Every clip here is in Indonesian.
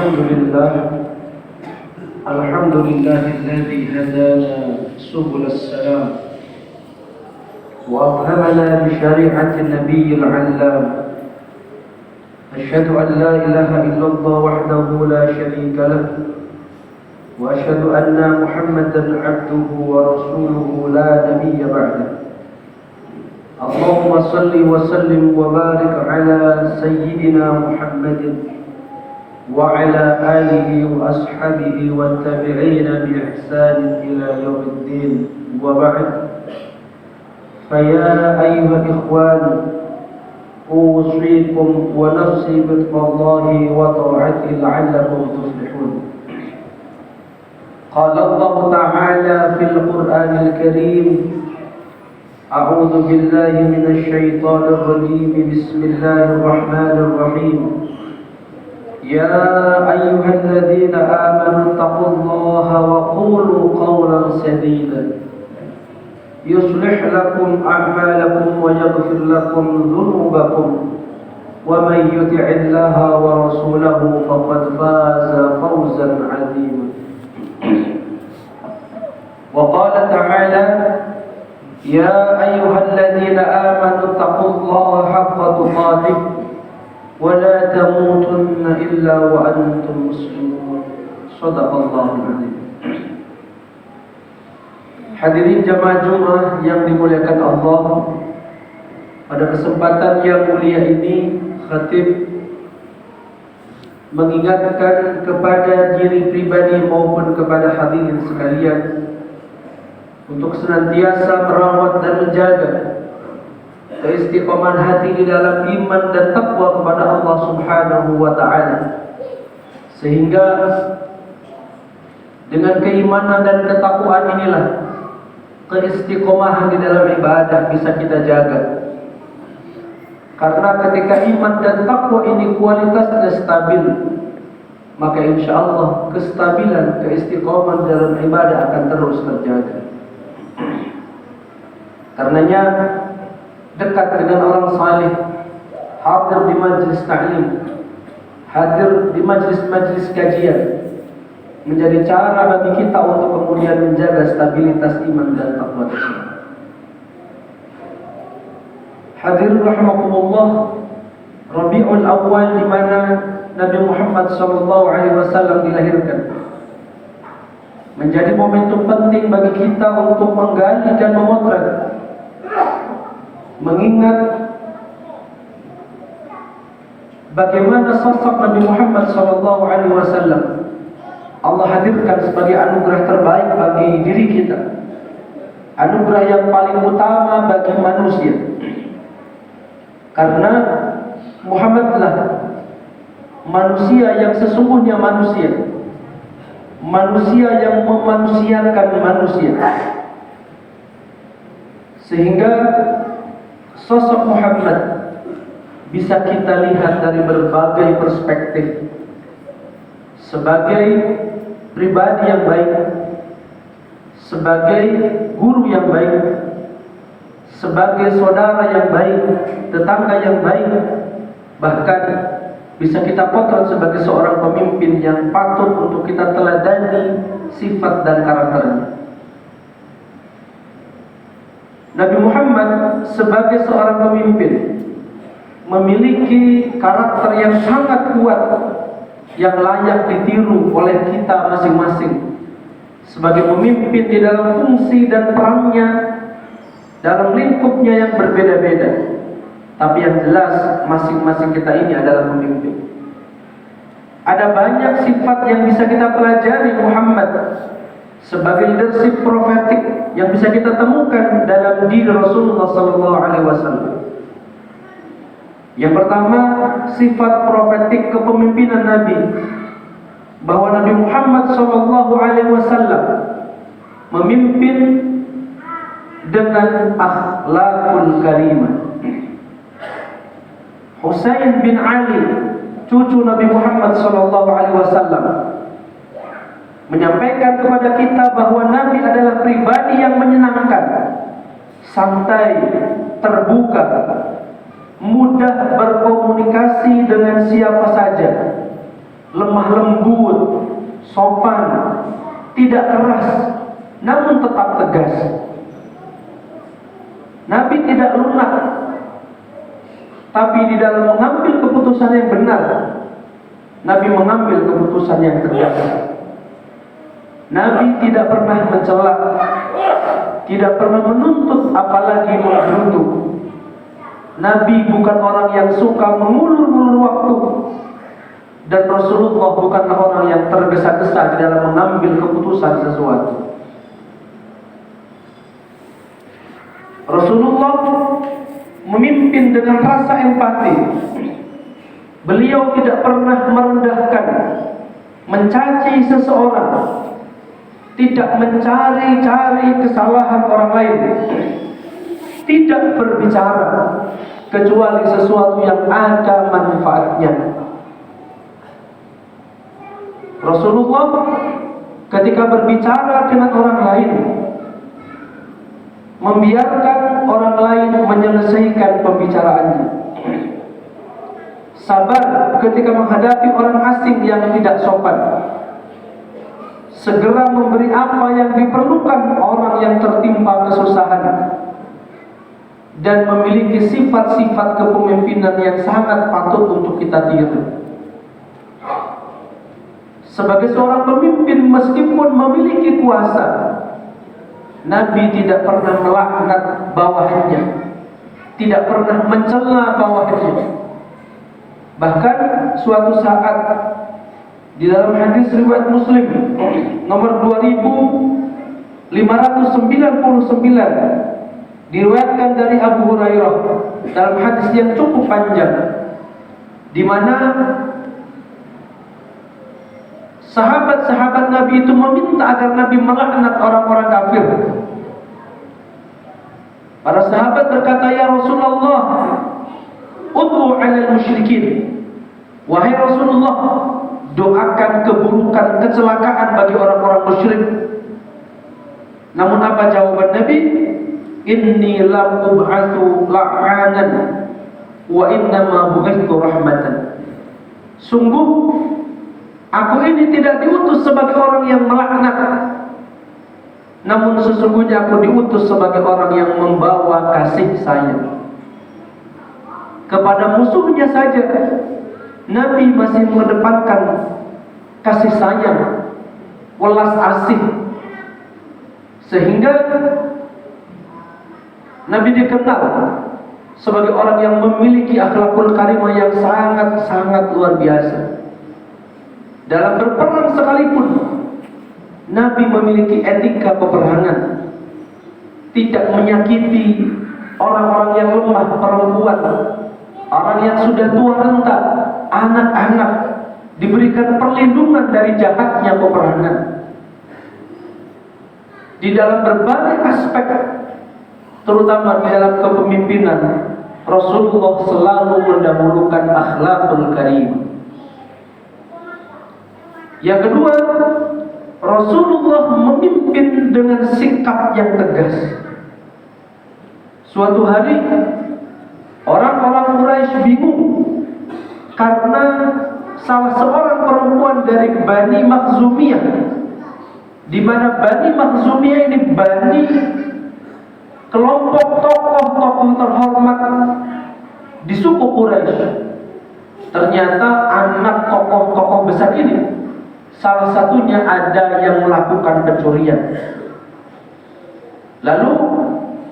الحمد لله الذي هدانا سبل السلام وأفهمنا بشريعة النبي العلام. أشهد أن لا إله إلا الله وحده لا شريك له، وأشهد أن محمدا عبده ورسوله لا نبي بعده. اللهم صل وسلم وبارك على سيدنا محمد وعلى آله وأصحابه والتابعين بإحسان إلى يوم الدين، وبعد. فيا أيها الإخوان، أوصيكم ونفسي بتقوى الله وطاعته لعلكم تفلحون. قال الله تعالى في القرآن الكريم: أعوذ بالله من الشيطان الرجيم، بسم الله الرحمن الرحيم. يا أيها الذين آمنوا اتقوا الله وقولوا قولا سديدا يصلح لكم أعمالكم ويغفر لكم ذنوبكم، ومن يطع الله ورسوله فقد فاز فوزا عظيما. وقال تعالى: يا أيها الذين آمنوا اتقوا الله حق تقاته ولا تموتن إلا وأنتم مسلمون. صدق الله العظيم. Hadirin jamaah Jumat yang dimuliakan Allah, pada kesempatan yang mulia ini khatib mengingatkan kepada diri pribadi maupun kepada hadirin sekalian untuk senantiasa merawat dan menjaga keistiqomahan hati di dalam iman dan takwa kepada Allah Subhanahu wa ta'ala, sehingga dengan keimanan dan ketakwaan inilah keistiqomahan di dalam ibadah bisa kita jaga. Karena ketika iman dan takwa ini kualitasnya stabil, maka insya Allah kestabilan, keistiqomahan dalam ibadah akan terus terjaga. Karenanya dekat dengan orang saleh, hadir di majlis ta'lim, hadir di majlis-majlis kajian, menjadi cara bagi kita untuk kemudian menjaga stabilitas iman dan takwa tersebut. Hadirin rahimakumullah, Rabiul Awal di mana Nabi Muhammad SAW dilahirkan menjadi momentum penting bagi kita untuk menggali dan memotret, mengingat bagaimana sosok Nabi Muhammad SAW Allah hadirkan sebagai anugerah terbaik bagi diri kita, anugerah yang paling utama bagi manusia. Karena Muhammadlah manusia yang sesungguhnya manusia, manusia yang memanusiakan manusia, sehingga sosok Muhammad bisa kita lihat dari berbagai perspektif. Sebagai pribadi yang baik, sebagai guru yang baik, sebagai saudara yang baik, tetangga yang baik, bahkan bisa kita potret sebagai seorang pemimpin yang patut untuk kita teladani sifat dan karakternya. Nabi Muhammad sebagai seorang pemimpin memiliki karakter yang sangat kuat, yang layak ditiru oleh kita masing-masing sebagai pemimpin di dalam fungsi dan perannya dalam lingkupnya yang berbeda-beda. Tapi yang jelas masing-masing kita ini adalah pemimpin. Ada banyak sifat yang bisa kita pelajari Muhammad sebagai leadership profetik yang bisa kita temukan dalam diri Rasulullah SAW. Yang pertama, sifat profetik kepemimpinan Nabi, bahwa Nabi Muhammad SAW memimpin dengan akhlakul karimah. Husain bin Ali, cucu Nabi Muhammad SAW, menyampaikan kepada kita bahwa Nabi adalah pribadi yang menyenangkan, santai, terbuka, mudah berkomunikasi dengan siapa saja, lemah lembut, sopan, tidak keras, namun tetap tegas. Nabi tidak lunak, tapi di dalam mengambil keputusan yang benar, Nabi mengambil keputusan yang tegas. Nabi tidak pernah mencela, tidak pernah menuntut, apalagi menggerutu. Nabi bukan orang yang suka mengulur-ulur waktu, dan Rasulullah bukanlah orang yang tergesa-gesa di dalam mengambil keputusan sesuatu. Rasulullah memimpin dengan rasa empati. Beliau tidak pernah merendahkan, mencaci seseorang, tidak mencari-cari kesalahan orang lain, tidak berbicara kecuali sesuatu yang ada manfaatnya. Rasulullah ketika berbicara dengan orang lain, membiarkan orang lain menyelesaikan pembicaraannya. Sabar ketika menghadapi orang asing yang tidak sopan. Segera memberi apa yang diperlukan orang yang tertimpa kesusahan. Dan memiliki sifat-sifat kepemimpinan yang sangat patut untuk kita tiru. Sebagai seorang pemimpin, meskipun memiliki kuasa, Nabi tidak pernah melaknat bawahannya, tidak pernah mencela bawahannya. Bahkan suatu saat di dalam hadis riwayat Muslim nomor 2599 diriwayatkan dari Abu Hurairah dalam hadis yang cukup panjang, di mana sahabat-sahabat Nabi itu meminta agar Nabi melaknat orang-orang kafir. Para sahabat berkata, "Ya Rasulullah, ud'u 'alal musyrikin." Wahai Rasulullah, doakan keburukan, kecelakaan bagi orang-orang musyrik. Namun apa jawaban Nabi? Inni lam ub'atsu la'anan wa innama bu'itsu rahmatan. Sungguh aku ini tidak diutus sebagai orang yang melaknat, namun sesungguhnya aku diutus sebagai orang yang membawa kasih sayang. Kepada musuhnya saja Nabi masih mengedepankan kasih sayang, welas asih, sehingga Nabi dikenal sebagai orang yang memiliki akhlakul karimah yang sangat-sangat luar biasa. Dalam berperang sekalipun, Nabi memiliki etika peperangan, tidak menyakiti orang-orang yang lemah, perempuan, orang yang sudah tua renta, anak-anak, diberikan perlindungan dari jahatnya peperangan. Di dalam berbagai aspek, terutama di dalam kepemimpinan, Rasulullah selalu mendahulukan akhlakul karimah. Yang kedua, Rasulullah memimpin dengan sikap yang tegas. Suatu hari orang-orang Quraisy bingung karena salah seorang perempuan dari Bani Makhzumiyah, di mana Bani Makhzumiyah ini bani kelompok tokoh-tokoh terhormat di suku Quraisy. Ternyata anak tokoh-tokoh besar ini, salah satunya ada yang melakukan pencurian. Lalu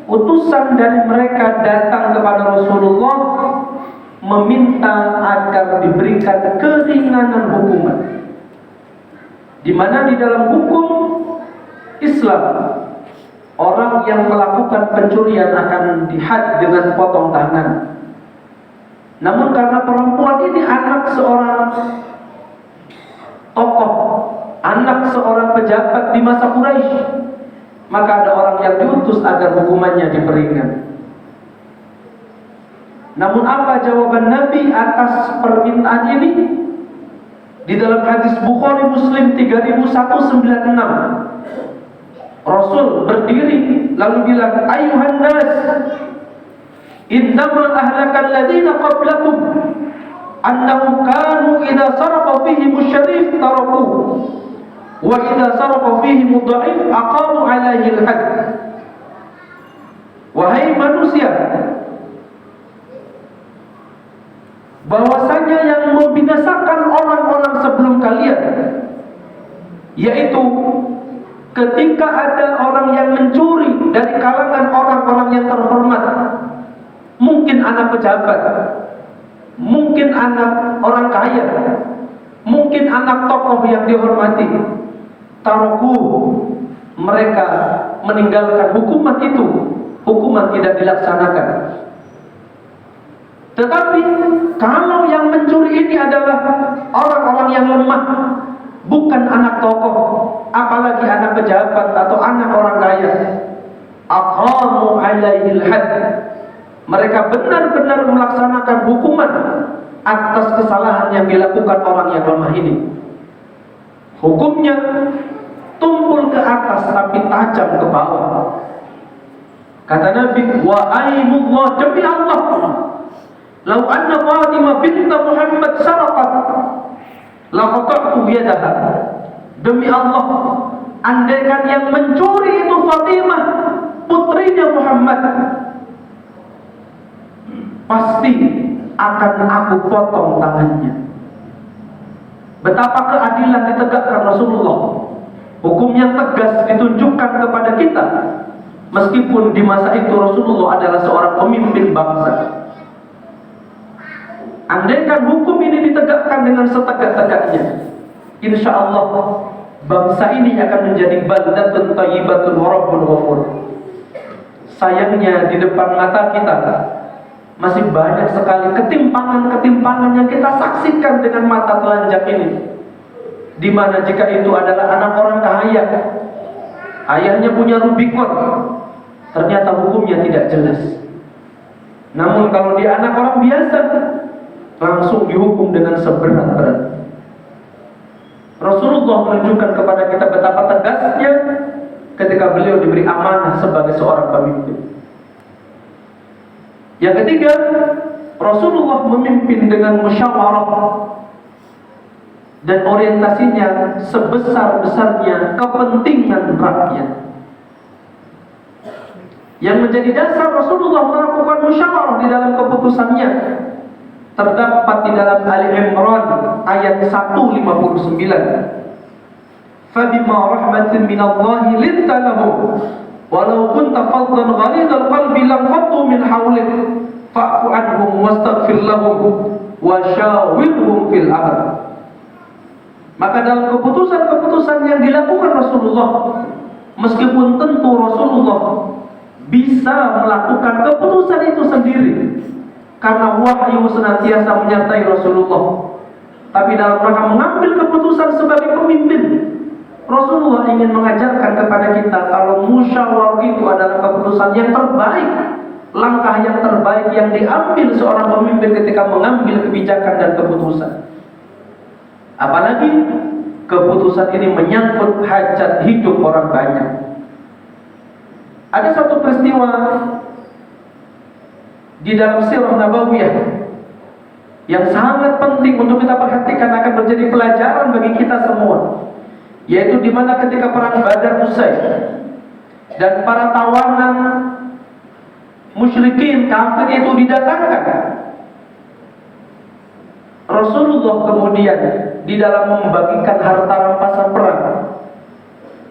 utusan dari mereka datang kepada Rasulullah meminta agar diberikan keringanan hukuman, di mana di dalam hukum Islam orang yang melakukan pencurian akan dihad dengan potong tangan. Namun karena perempuan ini anak seorang tokoh, anak seorang pejabat di masa Quraisy, maka ada orang yang diutus agar hukumannya diperingan. Namun apa jawaban Nabi atas permintaan ini? Di dalam hadis Bukhari Muslim 3196, Rasul berdiri lalu bilang, "Ayuhan nas, innama ahlakal ladzina qablakum annahum kanu idza saraqa fihim asy-syarif taraku wa idza saraqa fihim ad-dha'if aqamu 'alaihi al-hadd. Wahai manusia, bahwasanya yang membinasakan orang-orang sebelum kalian, yaitu ketika ada orang yang mencuri dari kalangan orang-orang yang terhormat, mungkin anak pejabat, mungkin anak orang kaya, mungkin anak tokoh yang dihormati, taruku, mereka meninggalkan hukuman itu, hukuman tidak dilaksanakan. Tetapi kalau yang mencuri ini adalah orang-orang yang lemah, bukan anak tokoh, apalagi anak pejabat atau anak orang kaya, aqamu 'alaihil hadd, mereka benar-benar melaksanakan hukuman atas kesalahan yang dilakukan orang yang lemah ini. Hukumnya tumpul ke atas tapi tajam ke bawah. Kata Nabi, wa aimullah, demi Allah, lau anna Fatimah bint Muhammad saraqat la qata'tu yadaha. Demi Allah, andaikan yang mencuri itu Fatimah, putrinya Muhammad, pasti akan aku potong tangannya. Betapa keadilan ditegakkan Rasulullah. Hukum yang tegas ditunjukkan kepada kita, meskipun di masa itu Rasulullah adalah seorang pemimpin bangsa. Andaikan hukum ini ditegakkan dengan setegak-tegaknya, insya Allah bangsa ini akan menjadi baldatun thayyibatun wa rabbun ghafur. Sayangnya di depan mata kita masih banyak sekali ketimpangan-ketimpangan yang kita saksikan dengan mata telanjang ini. Di mana jika itu adalah anak orang kaya, ayahnya punya Rubicon, ternyata hukumnya tidak jelas. Namun kalau dia anak orang biasa, langsung dihukum dengan seberat-berat. Rasulullah menunjukkan kepada kita betapa tegasnya ketika beliau diberi amanah sebagai seorang pemimpin. Yang ketiga, Rasulullah memimpin dengan musyawarah dan orientasinya sebesar-besarnya kepentingan rakyat. Yang menjadi dasar Rasulullah melakukan musyawarah di dalam keputusannya terdapat di dalam Ali Imran ayat 159. Fabima rahmatin minallahi linta lahum walau kunta faddan ghalidhal qalbi lam faddu min hawlik fa'fu anhum wastaghfir lahum wa syawirhum fil amr. Maka dalam keputusan-keputusan yang dilakukan Rasulullah, meskipun tentu Rasulullah bisa melakukan keputusan itu sendiri karena wahyu senantiasa menyertai Rasulullah, tapi dalam rangka mengambil keputusan sebagai pemimpin, Rasulullah ingin mengajarkan kepada kita kalau musyawarah itu adalah keputusan yang terbaik, langkah yang terbaik yang diambil seorang pemimpin ketika mengambil kebijakan dan keputusan. Apalagi keputusan ini menyangkut hajat hidup orang banyak. Ada satu peristiwa di dalam sirah Nabawiyah yang sangat penting untuk kita perhatikan, akan menjadi pelajaran bagi kita semua, yaitu di mana ketika perang Badar usai dan para tawanan musyrikin kafir itu didatangkan, Rasulullah kemudian di dalam membagikan harta rampasan perang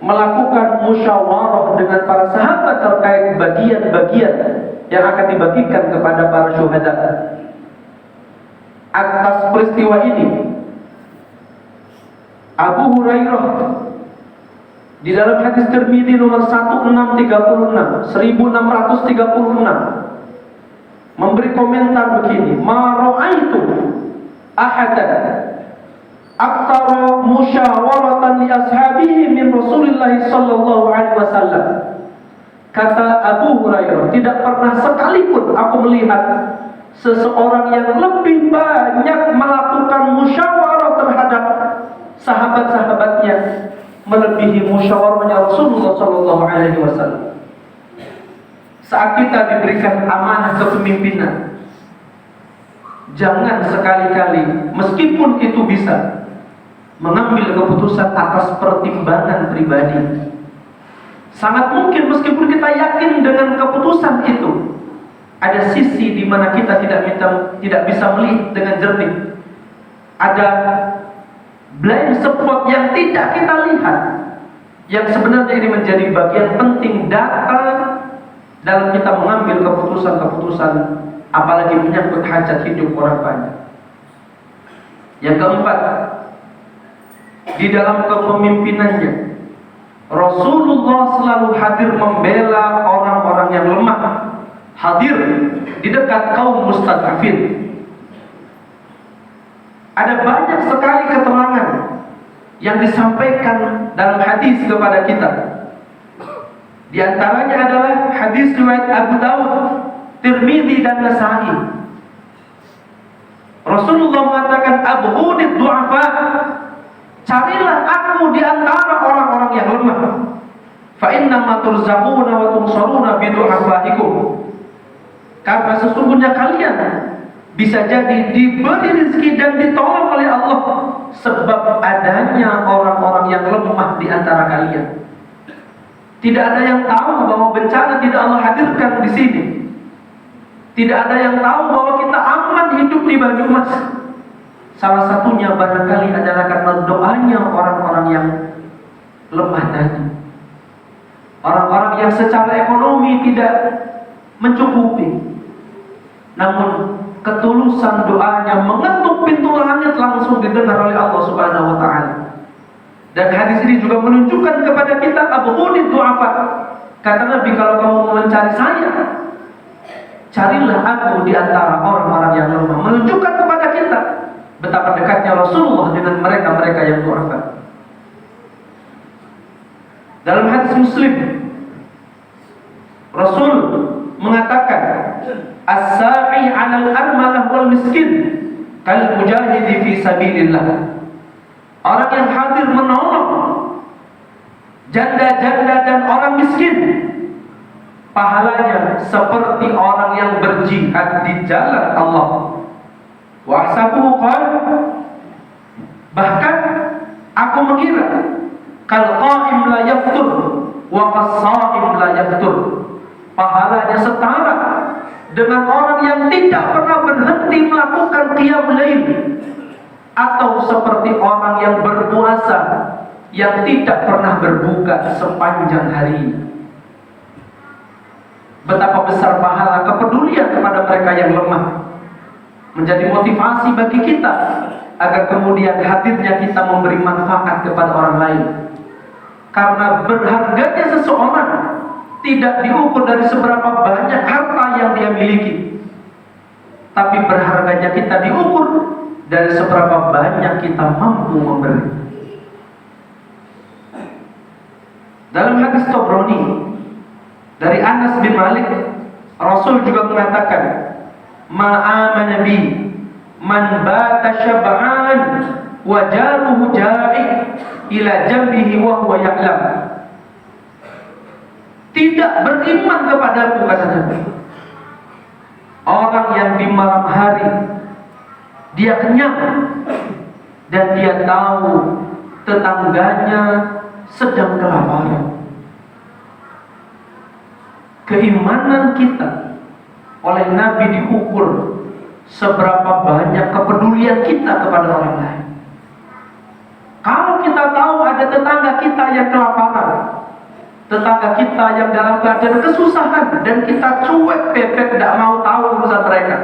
melakukan musyawarah dengan para sahabat terkait bagian-bagian yang akan dibagikan kepada para syuhada. Atas peristiwa ini, Abu Hurairah di dalam hadis Tirmidzi nomor 1636 memberi komentar begini, ma ra'aitu ahadan aktsara musyawaratan li ashabihi min Rasulillah sallallahu alaihi wasallam. Kata Abu Hurairah, tidak pernah sekalipun aku melihat seseorang yang lebih banyak melakukan musyawarah terhadap sahabat-sahabatnya melebihi musyawarahnya Rasulullah sallallahu alaihi wasallam. Saat kita diberikan amanah kepemimpinan, Jangan sekali-kali, meskipun itu bisa, mengambil keputusan atas pertimbangan pribadi. Sangat mungkin meskipun kita yakin dengan keputusan itu, ada sisi di mana kita tidak bisa melihat dengan jernih. Ada blind spot yang tidak kita lihat, yang sebenarnya ini menjadi bagian penting data dalam kita mengambil keputusan-keputusan, apalagi menyangkut hajat hidup orang banyak. Yang keempat, di dalam kepemimpinannya, Rasulullah selalu hadir membela orang-orang yang lemah, hadir di dekat kaum mustad'afin. Ada banyak sekali keterangan yang disampaikan dalam hadis kepada kita. Di antaranya adalah hadis riwayat Abu Dawud, Tirmidzi dan Nasa'i. Rasulullah mengatakan, "Abghudid du'afa." Carilah aku di antara orang-orang yang lemah. Fa innama turzaquna wa tunsaruna bi du'afaikum. Karena sesungguhnya kalian bisa jadi diberi rezeki dan ditolong oleh Allah sebab adanya orang-orang yang lemah di antara kalian. Tidak ada yang tahu bahwa bencana tidak Allah hadirkan di sini. Tidak ada yang tahu bahwa kita aman hidup di Banyumas. Salah satunya barangkali adalah karena doanya orang-orang yang lemah tadi. Orang-orang yang secara ekonomi tidak mencukupi, namun ketulusan doanya mengetuk pintu langit langsung didengar oleh Allah Subhanahu wa taala. Dan hadis ini juga menunjukkan kepada kita, abghudid du'afa. Kata Nabi, kalau kamu mau mencari saya, carilah aku di antara orang-orang yang lemah. Menunjukkan kepada kita betapa dekatnya Rasulullah dengan mereka-mereka yang du'afa. Dalam hadis Muslim, Rasul mengatakan, as-sa'i 'alal armalah wal miskin kal mujahidi fi sabilillah. Orang yang hadir menolong janda-janda dan orang miskin, pahalanya seperti orang yang berjihad di jalan Allah. Wa ahsabuhu qala, bahkan aku mengira kal qa'im la yaftur wa qas-sha'im la yaftur, pahalanya setara dengan orang yang tidak pernah berhenti melakukan qiyamul lail, atau seperti orang yang berpuasa yang tidak pernah berbuka sepanjang hari. Betapa besar pahala kepedulian kepada mereka yang lemah, menjadi motivasi bagi kita agar kemudian hadirnya kita memberi manfaat kepada orang lain. Karena berharganya seseorang tidak diukur dari seberapa banyak harta yang dia miliki, tapi berharganya kita diukur dari seberapa banyak kita mampu memberi. Dalam hadis Tabrani dari Anas bin Malik, Rasul juga mengatakan, ma'amana bi man bata syab'an wa jaruhu ja'i ila jambihi wa huwa ya'lam. Tidak beriman kepadaku, kata Nabi, orang yang di malam hari dia kenyang dan dia tahu tetangganya sedang kelaparan. Keimanan kita oleh Nabi diukur seberapa banyak kepedulian kita kepada orang lain. Kalau kita tahu ada tetangga kita yang kelaparan, tetangga kita yang dalam keadaan kesusahan, dan kita cuek pepet tidak mau tahu urusan mereka,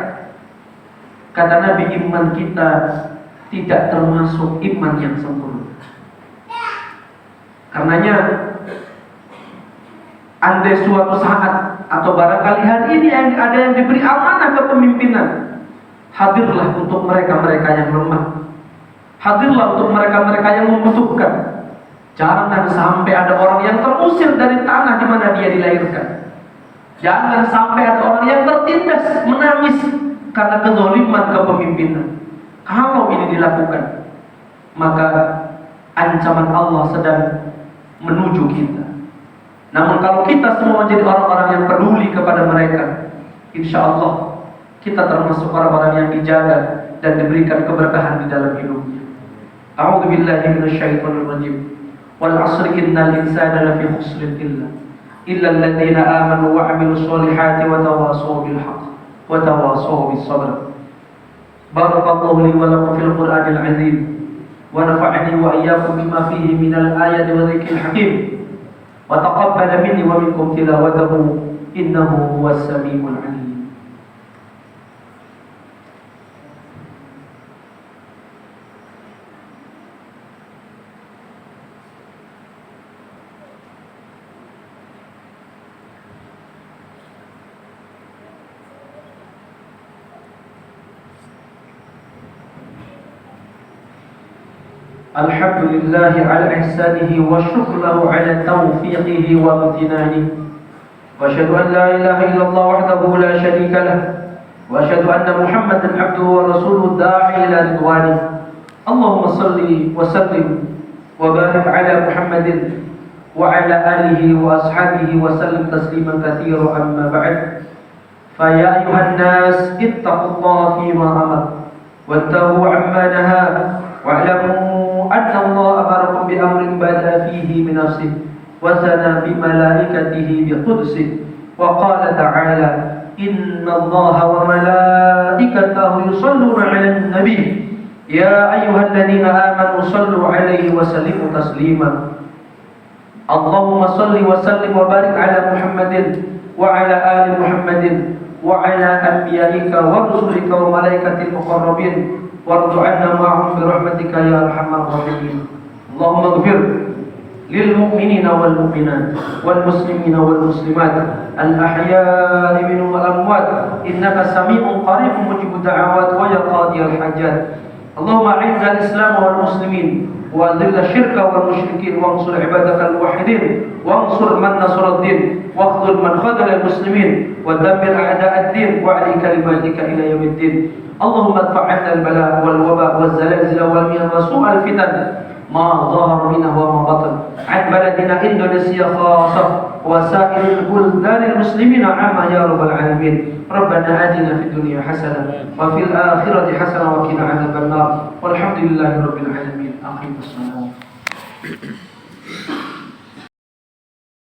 kata Nabi, iman kita tidak termasuk iman yang sempurna. Karenanya, andai suatu saat atau barangkali hari ini ada yang diberi amanah kepemimpinan, hadirlah untuk mereka-mereka yang lemah, hadirlah untuk mereka-mereka yang membutuhkan. Jangan sampai ada orang yang terusir dari tanah di mana dia dilahirkan. Jangan sampai ada orang yang tertindas menangis karena kezaliman kepemimpinan. Kalau ini dilakukan, maka ancaman Allah sedang menuju kita. Namun kalau kita semua menjadi orang-orang yang peduli kepada mereka, insya Allah kita termasuk orang-orang yang dijaga dan diberikan keberkahan di dalam hidupnya. A'udzu billahi minasyaitonir rajim. Wal 'asri innal insana lafi khusrin illa alladziina aamanu wa 'amilus shalihati wa tawashaw bil haqq wa tawashaw bis sabr. Barakallahu li wa lakum fil Qur'anil 'azim wa nafa'ani wa iyyakum bima fihi minal ayati wa dzikril hakim wa taqabbala minni wa minkum tilawatahu innahu huwas samiul 'alim. الحمد لله على إحسانه والشكر له على توفيقه وامتنانه وأشهد أن لا إله إلا الله وحده لا شريك له وأشهد أن محمدا عبده ورسوله الداعي إلى رضوانه اللهم صل وسلم وبارك على محمد وعلى آله وأصحابه وسلم تسليما كثيرا أما بعد فيا أيها الناس اتقوا الله فيما أمر وانتهوا عما نهى واعلموا أن الله أمركم بأمر بدأ فيه من نفسه وثنى بملائكته بقدسه وقال تعالى إن الله وملائكته يصلون على النبي يا أيها الذين آمنوا صلوا عليه وسلموا تسليما اللهم صل وسلم وبارك على محمد وعلى آل محمد وعلى أنبيائك ورسلك وملائكة المقربين وارض عنا معهم برحمتك يا أرحم الراحمين اللهم اغفر للمؤمنين والمؤمنات والمسلمين والمسلمات الأحياء منهم والأموات إنك سميع قريب مجيب الدعوات ويا قاضي الحاجات اللهم أعز الإسلام والمسلمين وأذل الشرك والمشركين وانصر عبادك الموحدين وانصر من نصر الدين واخذل من خذل المسلمين ودمر أعداء الدين وعلي كلماتك إلى يوم الدين اللهم ادفع عنا البلاء والوباء والزلازل والمياه وسوء الفتن ما ظهر منها وما بطن عن بلدنا إندونيسيا خاصة وسائر البلدان المسلمين عامة يا رب العالمين ربنا آتنا في الدنيا حسنة وفي الآخرة حسنة وقنا عذاب النار والحمد لله رب العالمين أقيموا الصلاة